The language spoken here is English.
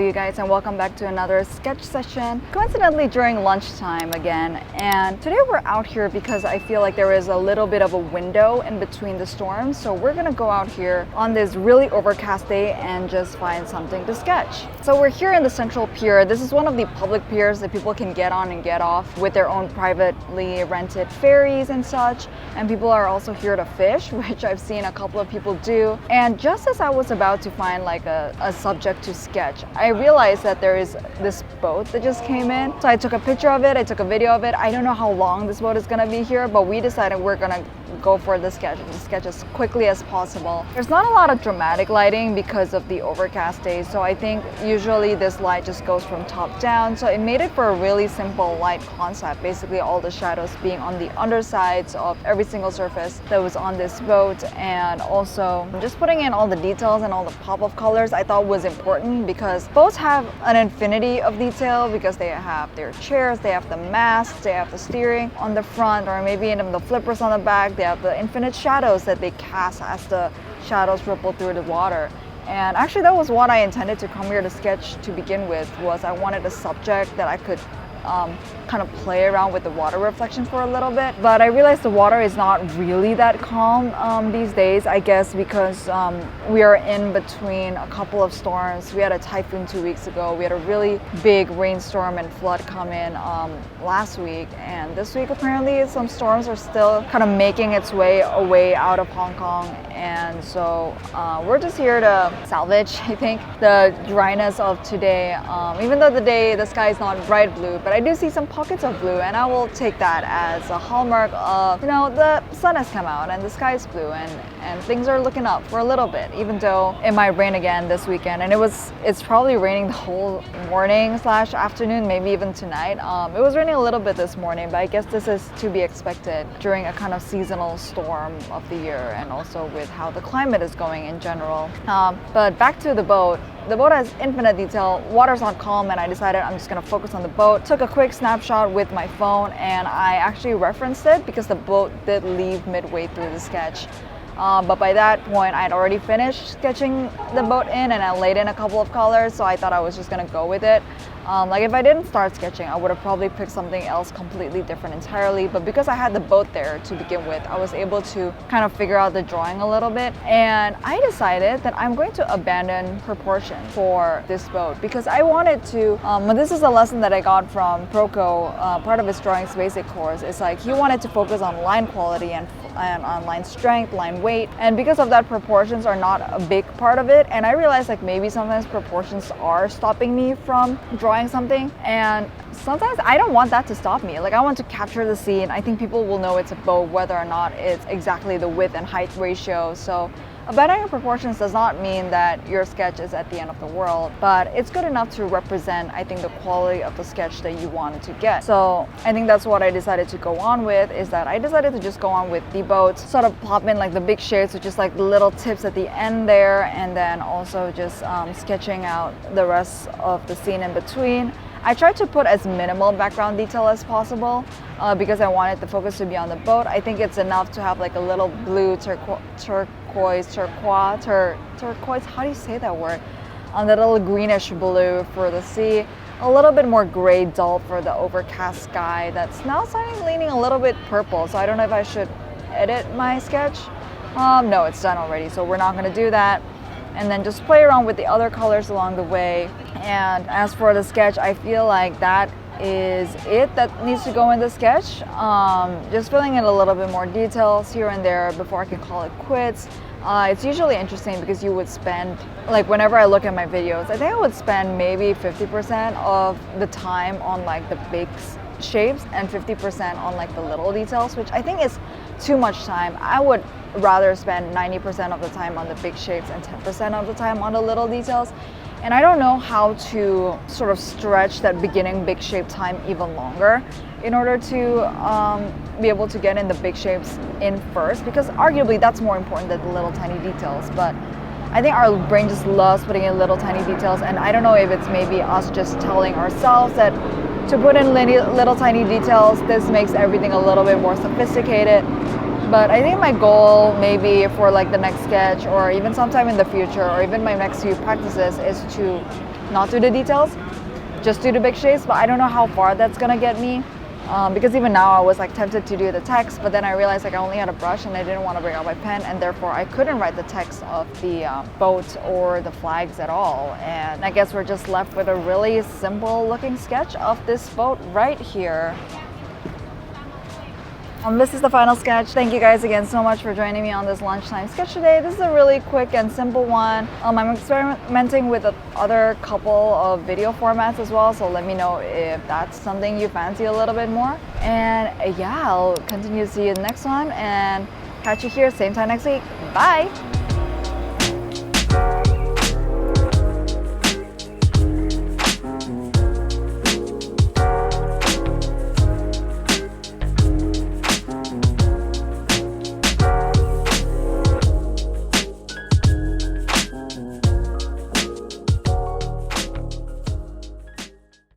you guys, and welcome back to another sketch session, coincidentally during lunchtime again. And today we're out here because I feel like there is a little bit of a window in between the storms, so we're gonna go out here on this really overcast day and just find something to sketch. So we're here in the Central Pier. This is one of the public piers that people can get on and get off with their own privately rented ferries and such, and people are also here to fish, which I've seen a couple of people do. And just as I was about to find like a subject to sketch, I realized that there is this boat that just came in. So I took a picture of it, I took a video of it. I don't know how long this boat is gonna be here, but we decided we're gonna go for the sketch as quickly as possible. There's not a lot of dramatic lighting because of the overcast days, so I think usually this light just goes from top down, so it made it for a really simple light concept, basically all the shadows being on the undersides of every single surface that was on this boat. And also just putting in all the details and all the pop of colors I thought was important, because boats have an infinity of detail, because they have their chairs, they have the masts, they have the steering on the front, or maybe even the flippers on the back. They have the infinite shadows that they cast as the shadows ripple through the water. And actually that was what I intended to come here to sketch to begin with, was I wanted a subject that I could kind of play around with the water reflection for a little bit. But I realized the water is not really that calm these days, I guess because we are in between a couple of storms. We had a typhoon 2 weeks ago. We had a really big rainstorm and flood come in last week. And this week apparently some storms are still kind of making its way away out of Hong Kong. And so we're just here to salvage, I think, the dryness of today. Even though the sky is not bright blue, but I do see some pockets of blue, and I will take that as a hallmark of, you know, the sun has come out and the sky is blue and things are looking up for a little bit, even though it might rain again this weekend. And it's probably raining the whole morning / afternoon, maybe even tonight. It was raining a little bit this morning, but I guess this is to be expected during a kind of seasonal storm of the year, and also with how the climate is going in general. But back to the boat. The boat has infinite detail, water's not calm, and I decided I'm just gonna focus on the boat. Took a quick snapshot with my phone, and I actually referenced it because the boat did leave midway through the sketch. But by that point, I had already finished sketching the boat in, and I laid in a couple of colors, so I thought I was just gonna go with it. Like if I didn't start sketching, I would have probably picked something else completely different entirely. But because I had the boat there to begin with, I was able to kind of figure out the drawing a little bit. And I decided that I'm going to abandon proportion for this boat, because I wanted to, this is a lesson that I got from Proco, part of his drawings basic course. It's like he wanted to focus on line quality and on line strength, line weight. And because of that, proportions are not a big part of it. And I realized like maybe sometimes proportions are stopping me from drawing something, and sometimes I don't want that to stop me. Like I want to capture the scene. I think people will know it's a boat whether or not it's exactly the width and height ratio. So abandoning proportions does not mean that your sketch is at the end of the world, but it's good enough to represent, I think, the quality of the sketch that you wanted to get. So I think that's what I decided to go on with, is that I decided to just go on with the boat, sort of pop in like the big shapes, which is like the little tips at the end there, and then also just sketching out the rest of the scene in between. I tried to put as minimal background detail as possible because I wanted the focus to be on the boat. I think it's enough to have like a little blue, turquoise, how do you say that word? A little greenish blue for the sea, a little bit more gray dull for the overcast sky that's now starting leaning a little bit purple. So I don't know if I should edit my sketch. No, it's done already, so we're not going to do that. And then just play around with the other colors along the way. And as for the sketch, I feel like that is it that needs to go in the sketch. Just filling in a little bit more details here and there before I can call it quits. It's usually interesting because you would spend, like whenever I look at my videos, I think I would spend maybe 50% of the time on like the big shapes and 50% on like the little details, which I think is too much time. I would rather spend 90% of the time on the big shapes and 10% of the time on the little details. And I don't know how to sort of stretch that beginning big shape time even longer in order to be able to get in the big shapes in first, because arguably that's more important than the little tiny details. But I think our brain just loves putting in little tiny details, and I don't know if it's maybe us just telling ourselves that to put in little tiny details, this makes everything a little bit more sophisticated. But I think my goal maybe for like the next sketch, or even sometime in the future, or even my next few practices, is to not do the details, just do the big shapes, but I don't know how far that's gonna get me. Because even now I was like tempted to do the text, but then I realized like I only had a brush and I didn't want to bring out my pen, and therefore I couldn't write the text of the boat or the flags at all. And I guess we're just left with a really simple looking sketch of this boat right here. This is the final sketch. Thank you guys again so much for joining me on this lunchtime sketch today. This is a really quick and simple one. I'm experimenting with other couple of video formats as well, so let me know if that's something you fancy a little bit more. And yeah, I'll continue to see you in the next one and catch you here same time next week. Bye!